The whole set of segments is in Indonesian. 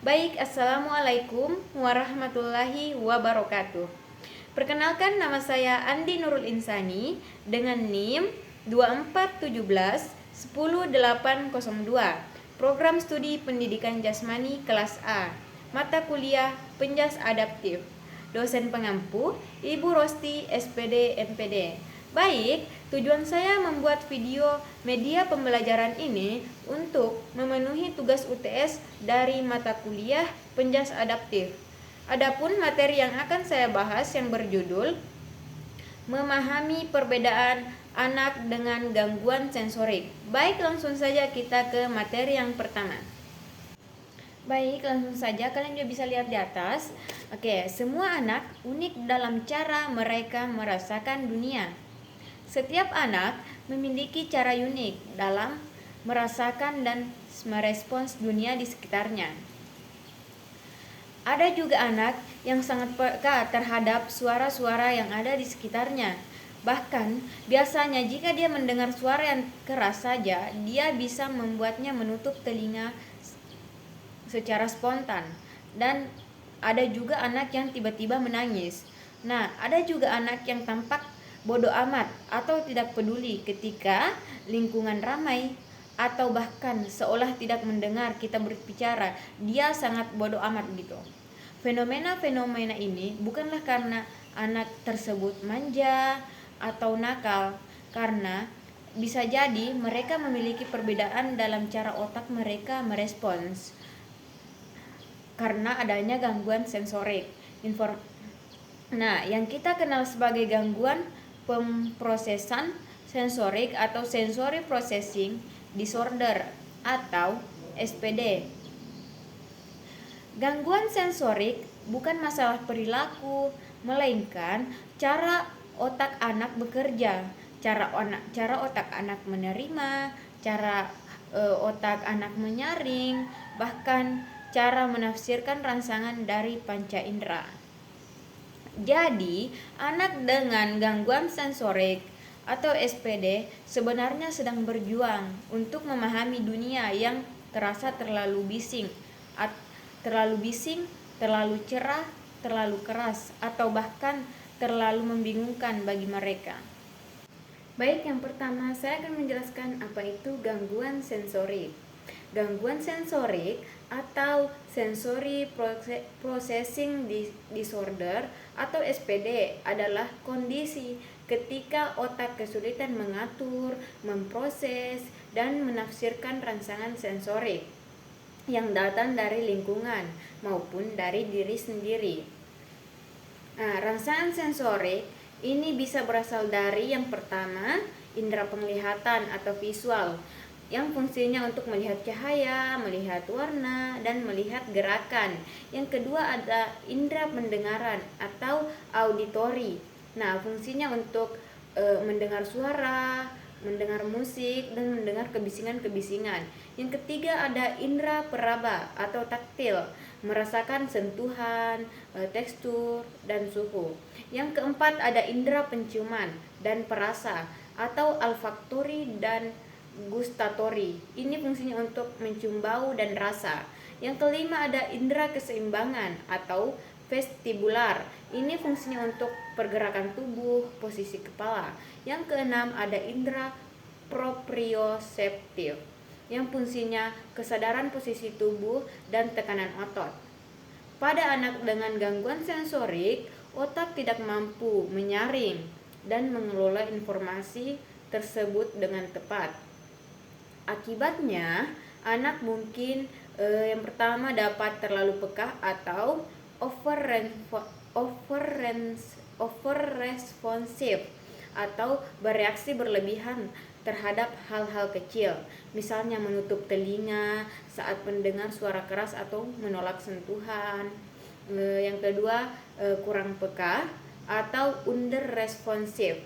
Baik, Assalamualaikum warahmatullahi wabarakatuh. Perkenalkan, nama saya Andi Nurul Insani dengan NIM 2417 10802, Program Studi Pendidikan Jasmani Kelas A, Mata Kuliah Penjas Adaptif. Dosen pengampu Ibu Rosti, SPD, MPD. Baik, tujuan saya membuat video media pembelajaran ini untuk memenuhi tugas UTS dari mata kuliah Penjas Adaptif. Adapun materi yang akan saya bahas yang berjudul memahami perbedaan anak dengan gangguan sensorik. Baik, langsung saja kita ke materi yang pertama. Baik, langsung saja kalian juga bisa lihat di atas. Oke, semua anak unik dalam cara mereka merasakan dunia. Setiap anak memiliki cara unik dalam merasakan dan merespons dunia di sekitarnya. Ada juga anak yang sangat peka terhadap suara-suara yang ada di sekitarnya. Bahkan, biasanya jika dia mendengar suara yang keras saja, dia bisa membuatnya menutup telinga secara spontan. Dan ada juga anak yang tiba-tiba menangis. Nah, ada juga anak yang tampak bodoh amat atau tidak peduli ketika lingkungan ramai, atau bahkan seolah tidak mendengar kita berbicara. Dia sangat bodoh amat gitu. Fenomena-fenomena ini bukanlah karena anak tersebut manja atau nakal, karena bisa jadi mereka memiliki perbedaan dalam cara otak mereka merespons karena adanya gangguan sensorik. Yang kita kenal sebagai gangguan pemrosesan sensorik atau sensory processing disorder atau SPD. Gangguan sensorik bukan masalah perilaku, melainkan cara otak anak bekerja, cara otak anak menerima, cara otak anak menyaring, bahkan cara menafsirkan rangsangan dari panca indera. Jadi, anak dengan gangguan sensorik atau SPD sebenarnya sedang berjuang untuk memahami dunia yang terasa terlalu bising, terlalu cerah, terlalu keras, atau bahkan terlalu membingungkan bagi mereka. Baik, yang pertama saya akan menjelaskan apa itu gangguan sensorik. Gangguan sensorik atau sensory processing disorder atau SPD adalah kondisi ketika otak kesulitan mengatur, memproses, dan menafsirkan rangsangan sensorik yang datang dari lingkungan maupun dari diri sendiri. Rangsangan sensorik ini bisa berasal dari yang pertama, indera penglihatan atau visual, yang fungsinya untuk melihat cahaya, melihat warna, dan melihat gerakan. Yang kedua ada indera pendengaran atau auditori. Fungsinya untuk mendengar suara, mendengar musik, dan mendengar kebisingan-kebisingan. Yang ketiga ada indera peraba atau taktil, merasakan sentuhan, tekstur, dan suhu. Yang keempat ada indera penciuman dan perasa atau olfaktori dan gustatori. Ini fungsinya untuk mencium bau dan rasa. Yang kelima ada indera keseimbangan atau vestibular. Ini fungsinya untuk pergerakan tubuh, posisi kepala. Yang keenam ada indera proprioseptif, yang fungsinya kesadaran posisi tubuh dan tekanan otot. Pada anak dengan gangguan sensorik, otak tidak mampu menyaring dan mengelola informasi tersebut dengan tepat. Akibatnya, anak mungkin yang pertama dapat terlalu peka atau over-responsive atau bereaksi berlebihan terhadap hal-hal kecil, misalnya menutup telinga saat mendengar suara keras atau menolak sentuhan. Yang kedua, kurang peka atau under responsive.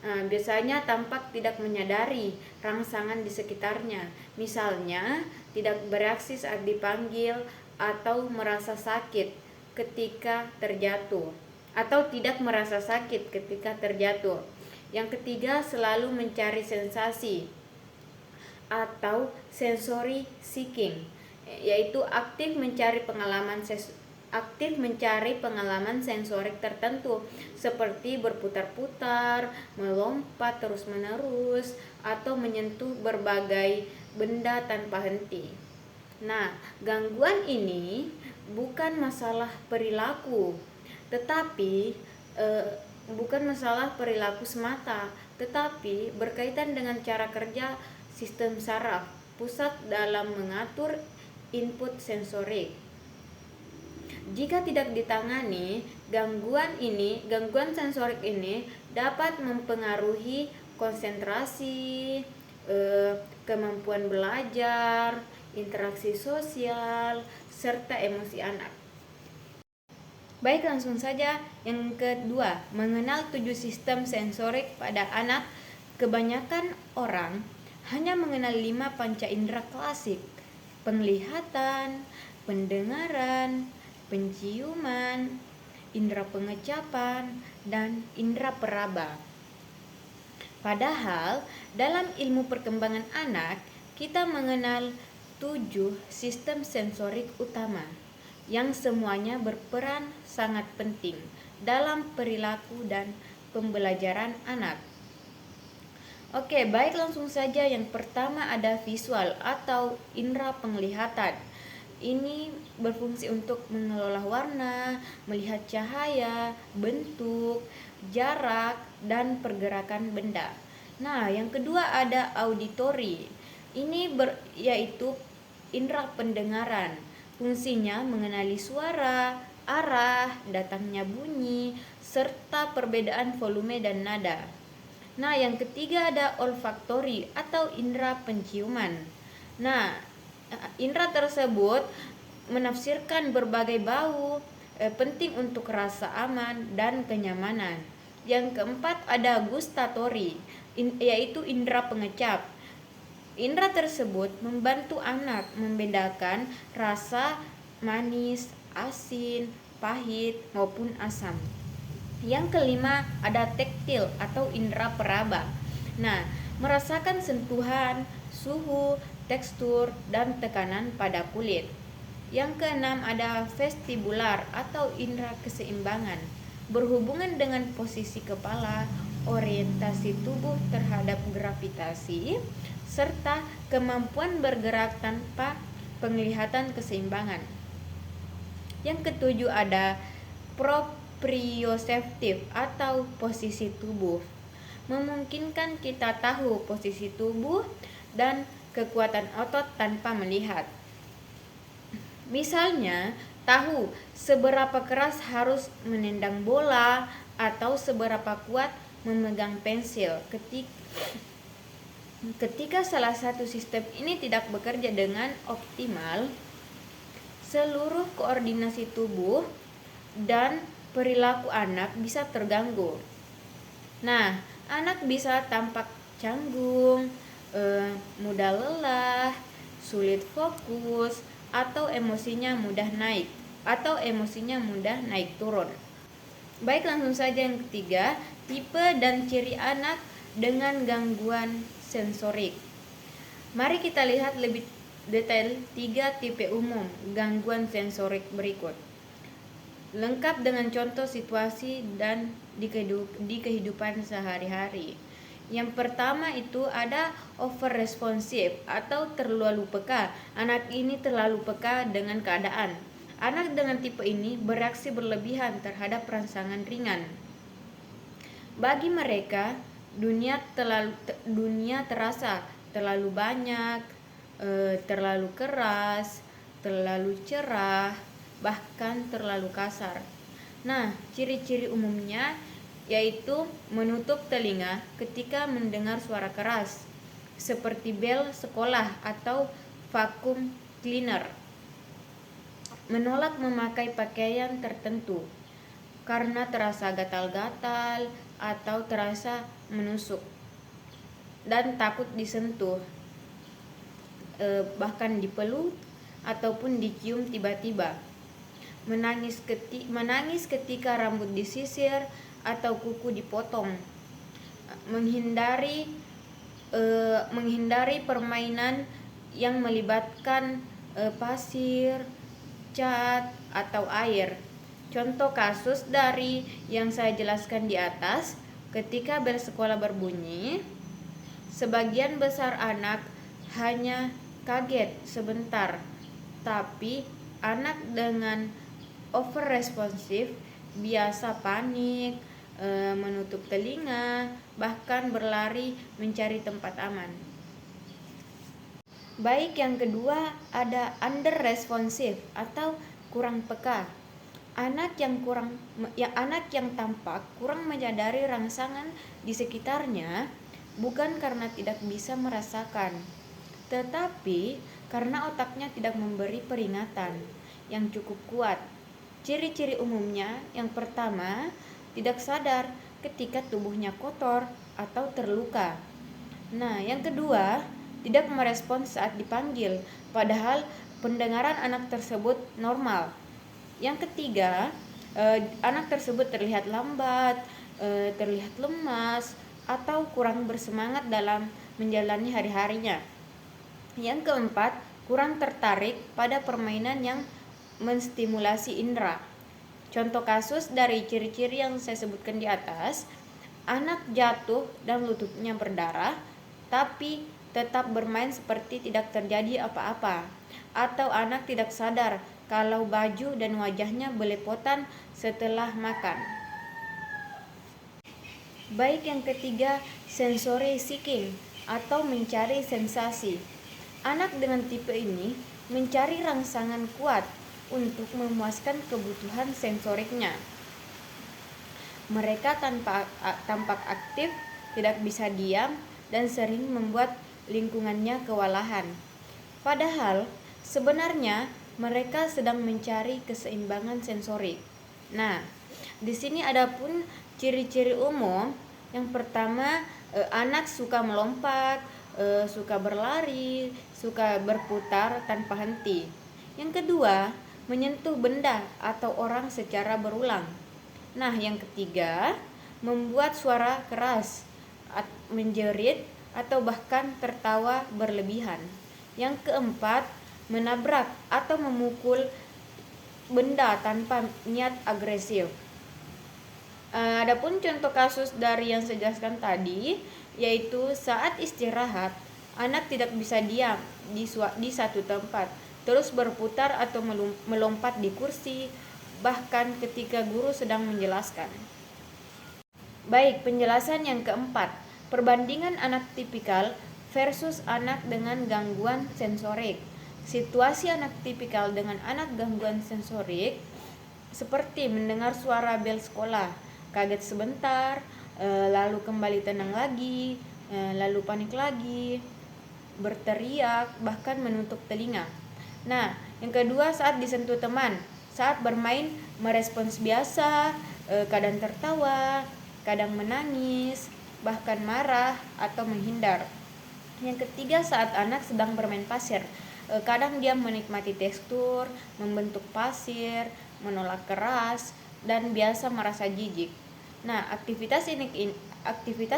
Biasanya tampak tidak menyadari rangsangan di sekitarnya, misalnya tidak bereaksi saat dipanggil atau merasa sakit ketika terjatuh, atau tidak merasa sakit ketika terjatuh. Yang ketiga, selalu mencari sensasi atau sensory seeking. yaitu aktif mencari pengalaman sensorik tertentu seperti berputar-putar, melompat terus-menerus, atau menyentuh berbagai benda tanpa henti. Nah, gangguan ini bukan masalah perilaku, tetapi semata, tetapi berkaitan dengan cara kerja sistem saraf pusat dalam mengatur input sensorik. Jika tidak ditangani, gangguan sensorik ini dapat mempengaruhi konsentrasi, kemampuan belajar, interaksi sosial, serta emosi anak. Baik, langsung saja. Yang kedua, mengenal 7 sistem sensorik pada anak. Kebanyakan orang hanya mengenal 5 panca indera klasik: penglihatan, pendengaran, penciuman, indera pengecapan, dan indera peraba. Padahal dalam ilmu perkembangan anak, kita mengenal 7 sistem sensorik utama yang semuanya berperan sangat penting dalam perilaku dan pembelajaran anak. Oke, baik, langsung saja. Yang pertama ada visual atau indera penglihatan. Ini berfungsi untuk mengelola warna, melihat cahaya, bentuk, jarak, dan pergerakan benda. Nah, yang kedua ada auditori. Ini yaitu indera pendengaran. Fungsinya mengenali suara, arah, datangnya bunyi, serta perbedaan volume dan nada. Nah, yang ketiga ada olfaktori atau indera penciuman. Nah, indera tersebut menafsirkan berbagai bau, penting untuk rasa aman dan kenyamanan. Yang keempat ada gustatori, yaitu indera pengecap. Indera tersebut membantu anak membedakan rasa manis, asin, pahit, maupun asam. Yang kelima ada taktil atau indera peraba. Nah, merasakan sentuhan, suhu, tekstur, dan tekanan pada kulit. Yang keenam ada vestibular atau indera keseimbangan, berhubungan dengan posisi kepala, orientasi tubuh terhadap gravitasi, serta kemampuan bergerak tanpa penglihatan keseimbangan. Yang ketujuh ada proprioseptif atau posisi tubuh, memungkinkan kita tahu posisi tubuh dan kekuatan otot tanpa melihat. Misalnya, tahu seberapa keras harus menendang bola atau seberapa kuat memegang pensil. Ketika salah satu sistem ini tidak bekerja dengan optimal, seluruh koordinasi tubuh dan perilaku anak bisa terganggu. Nah, anak bisa tampak canggung, mudah lelah, sulit fokus, atau emosinya mudah naik turun. Baik, langsung saja yang ketiga, tipe dan ciri anak dengan gangguan sensorik. Mari kita lihat lebih detail 3 tipe umum gangguan sensorik berikut, lengkap dengan contoh situasi dan di kehidupan sehari-hari. Yang pertama itu ada over responsive atau terlalu peka. Anak ini terlalu peka dengan keadaan. Anak dengan tipe ini bereaksi berlebihan terhadap rangsangan ringan. Bagi mereka, dunia terasa terlalu banyak, terlalu keras, terlalu cerah, bahkan terlalu kasar. Nah, ciri-ciri umumnya yaitu menutup telinga ketika mendengar suara keras, seperti bel sekolah atau vacuum cleaner. Menolak memakai pakaian tertentu karena terasa gatal-gatal atau terasa menusuk, dan takut disentuh, bahkan dipeluk ataupun dicium tiba-tiba. Menangis ketika rambut disisir atau kuku dipotong. Menghindari permainan yang melibatkan pasir, cat, atau air. Contoh kasus dari yang saya jelaskan di atas, ketika bel sekolah berbunyi, sebagian besar anak hanya kaget sebentar, tapi anak dengan over responsif biasa panik, menutup telinga, bahkan berlari mencari tempat aman. Baik, yang kedua ada under responsif atau kurang peka. Anak yang tampak kurang menyadari rangsangan di sekitarnya bukan karena tidak bisa merasakan, tetapi karena otaknya tidak memberi peringatan yang cukup kuat. Ciri-ciri umumnya, yang pertama, tidak sadar ketika tubuhnya kotor atau terluka. Nah, yang kedua, tidak merespons saat dipanggil, padahal pendengaran anak tersebut normal. Yang ketiga, anak tersebut terlihat lambat, terlihat lemas, atau kurang bersemangat dalam menjalani hari-harinya. Yang keempat, kurang tertarik pada permainan yang menstimulasi indera. Contoh kasus dari ciri-ciri yang saya sebutkan di atas, anak jatuh dan lututnya berdarah, tapi tetap bermain seperti tidak terjadi apa-apa. Atau anak tidak sadar kalau baju dan wajahnya belepotan setelah makan. Baik, yang ketiga, sensory seeking atau mencari sensasi. Anak dengan tipe ini mencari rangsangan kuat untuk memuaskan kebutuhan sensoriknya. Mereka tampak aktif, tidak bisa diam, dan sering membuat lingkungannya kewalahan. Padahal sebenarnya mereka sedang mencari keseimbangan sensorik. Nah, di sini ada pun ciri-ciri umum. Yang pertama, anak suka melompat, suka berlari, suka berputar tanpa henti. Yang kedua, menyentuh benda atau orang secara berulang. Nah, yang ketiga, membuat suara keras, menjerit, atau bahkan tertawa berlebihan. Yang keempat, menabrak atau memukul benda tanpa niat agresif. Adapun contoh kasus dari yang saya jelaskan tadi, yaitu saat istirahat, anak tidak bisa diam di satu tempat, terus berputar atau melompat di kursi, bahkan ketika guru sedang menjelaskan. Baik, penjelasan yang keempat, perbandingan anak tipikal versus anak dengan gangguan sensorik. Situasi anak tipikal dengan anak gangguan sensorik seperti mendengar suara bel sekolah, kaget sebentar, lalu kembali tenang lagi, lalu panik lagi, berteriak, bahkan menutup telinga. Nah, yang kedua, saat disentuh teman, saat bermain merespons biasa, kadang tertawa, kadang menangis, bahkan marah atau menghindar. Yang ketiga, saat anak sedang bermain pasir, kadang dia menikmati tekstur, membentuk pasir, menolak keras, dan biasa merasa jijik. Nah, aktivitas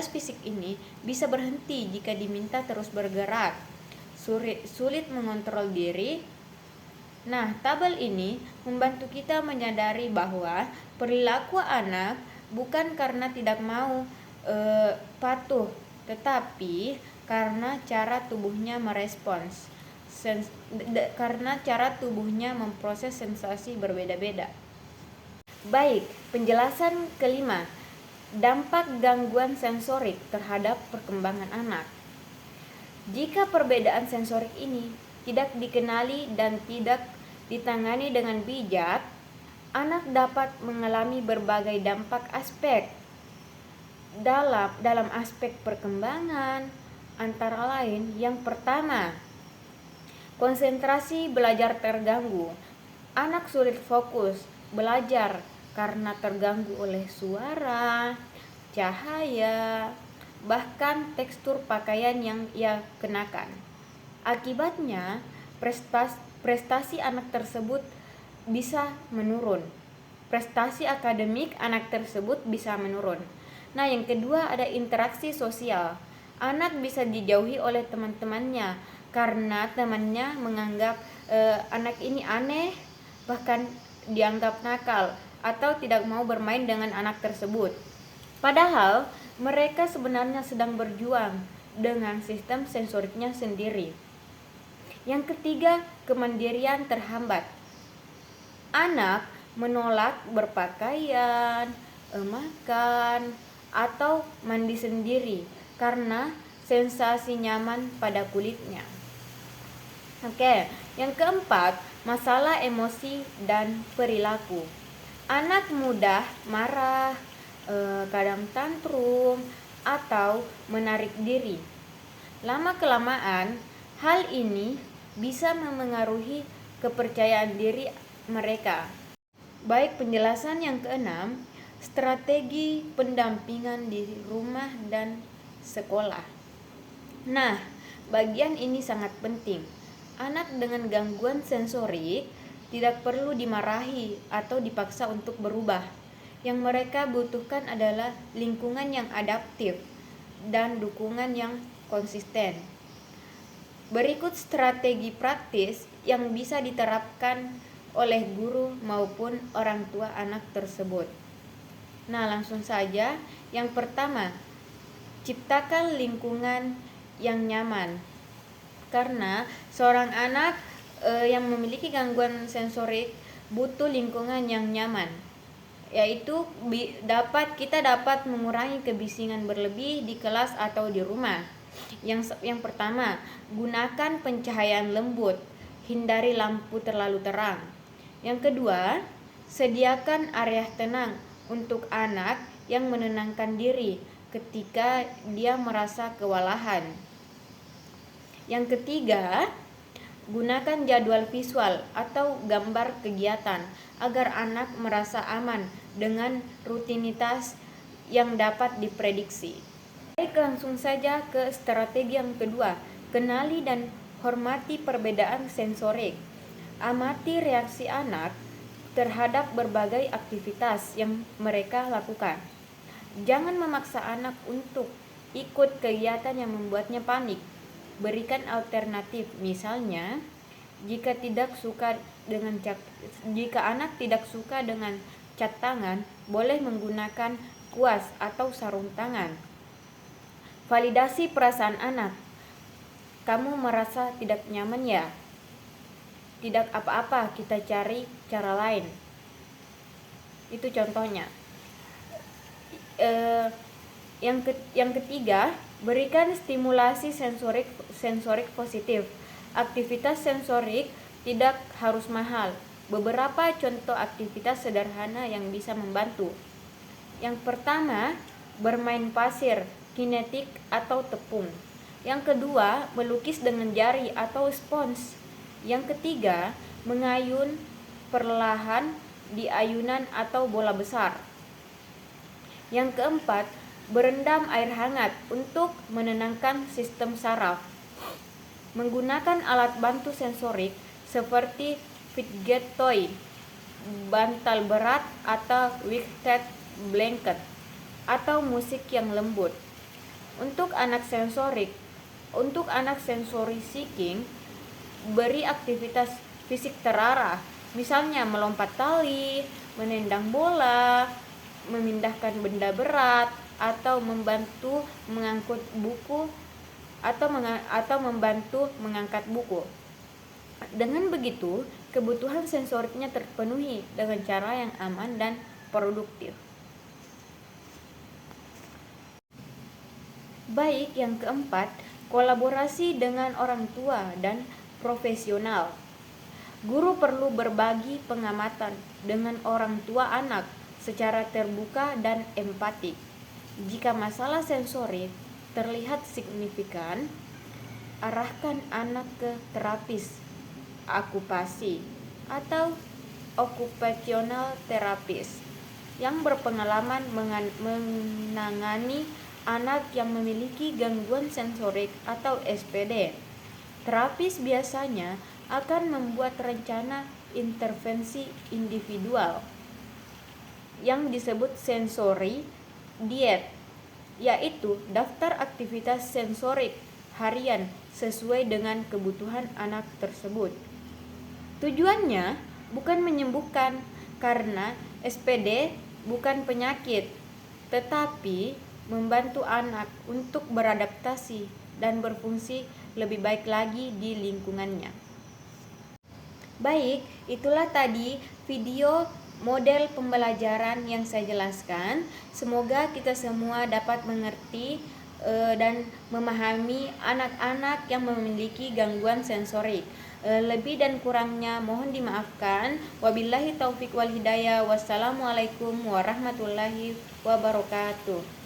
fisik ini bisa berhenti jika diminta terus bergerak, sulit mengontrol diri. Nah, tabel ini membantu kita menyadari bahwa perilaku anak bukan karena tidak mau patuh, tetapi karena cara tubuhnya merespons, karena cara tubuhnya memproses sensasi berbeda-beda. Baik, penjelasan kelima, dampak gangguan sensorik terhadap perkembangan anak. Jika perbedaan sensorik ini tidak dikenali dan tidak ditangani dengan bijak, anak dapat mengalami berbagai dampak aspek dalam aspek perkembangan, antara lain yang pertama, konsentrasi belajar terganggu. Anak sulit fokus belajar karena terganggu oleh suara, cahaya, bahkan tekstur pakaian yang ia kenakan. Akibatnya, prestasi anak tersebut bisa menurun. Prestasi akademik anak tersebut bisa menurun. Nah, yang kedua ada interaksi sosial. Anak bisa dijauhi oleh teman-temannya karena temannya menganggap anak ini aneh, bahkan dianggap nakal atau tidak mau bermain dengan anak tersebut. Padahal mereka sebenarnya sedang berjuang dengan sistem sensoriknya sendiri. Yang ketiga, kemandirian terhambat. Anak menolak berpakaian, makan, atau mandi sendiri karena sensasi nyaman pada kulitnya. Oke, yang keempat, masalah emosi dan perilaku. Anak mudah marah, kadang tantrum, atau menarik diri. Lama-kelamaan, hal ini bisa memengaruhi kepercayaan diri mereka. Baik, penjelasan yang keenam, strategi pendampingan di rumah dan sekolah. Nah, bagian ini sangat penting. Anak dengan gangguan sensorik tidak perlu dimarahi atau dipaksa untuk berubah. Yang mereka butuhkan adalah lingkungan yang adaptif dan dukungan yang konsisten. Berikut strategi praktis yang bisa diterapkan oleh guru maupun orang tua anak tersebut. Nah, langsung saja. Yang pertama, ciptakan lingkungan yang nyaman. Karena seorang anak yang memiliki gangguan sensorik butuh lingkungan yang nyaman, yaitu kita dapat mengurangi kebisingan berlebih di kelas atau di rumah. Yang pertama, gunakan pencahayaan lembut, hindari lampu terlalu terang. Yang kedua, sediakan area tenang untuk anak yang menenangkan diri ketika dia merasa kewalahan. Yang ketiga, gunakan jadwal visual atau gambar kegiatan agar anak merasa aman dengan rutinitas yang dapat diprediksi. Baik, langsung saja ke strategi yang kedua. Kenali dan hormati perbedaan sensorik. Amati reaksi anak terhadap berbagai aktivitas yang mereka lakukan. Jangan memaksa anak untuk ikut kegiatan yang membuatnya panik. Berikan alternatif, misalnya jika anak tidak suka dengan cat tangan, boleh menggunakan kuas atau sarung tangan. Validasi perasaan anak. Kamu merasa tidak nyaman ya? Tidak apa-apa, kita cari cara lain. Itu contohnya. Yang ketiga, berikan stimulasi sensorik positif. Aktivitas sensorik tidak harus mahal. Beberapa contoh aktivitas sederhana yang bisa membantu. Yang pertama, bermain pasir, kinetik atau tepung. Yang kedua, melukis dengan jari atau spons. Yang ketiga, mengayun perlahan di ayunan atau bola besar. Yang keempat, berendam air hangat untuk menenangkan sistem saraf. Menggunakan alat bantu sensorik seperti fidget toy, bantal berat atau weighted blanket, atau musik yang lembut. Untuk anak sensori seeking, beri aktivitas fisik terarah, misalnya melompat tali, menendang bola, memindahkan benda berat, atau membantu mengangkut buku atau membantu mengangkat buku. Dengan begitu, kebutuhan sensoriknya terpenuhi dengan cara yang aman dan produktif. Baik, yang keempat, kolaborasi dengan orang tua dan profesional. Guru perlu berbagi pengamatan dengan orang tua anak secara terbuka dan empatik. Jika masalah sensorik terlihat signifikan, arahkan anak ke terapis okupasi atau occupational therapist yang berpengalaman menangani anak yang memiliki gangguan sensorik atau SPD. Terapis biasanya akan membuat rencana intervensi individual yang disebut sensory diet, yaitu daftar aktivitas sensorik harian sesuai dengan kebutuhan anak tersebut. Tujuannya bukan menyembuhkan, karena SPD bukan penyakit, tetapi membantu anak untuk beradaptasi dan berfungsi lebih baik lagi di lingkungannya. Baik, itulah tadi video model pembelajaran yang saya jelaskan. Semoga kita semua dapat mengerti dan memahami anak-anak yang memiliki gangguan sensorik. Lebih dan kurangnya mohon dimaafkan. Wabillahi taufik wal hidayah. Wassalamualaikum warahmatullahi wabarakatuh.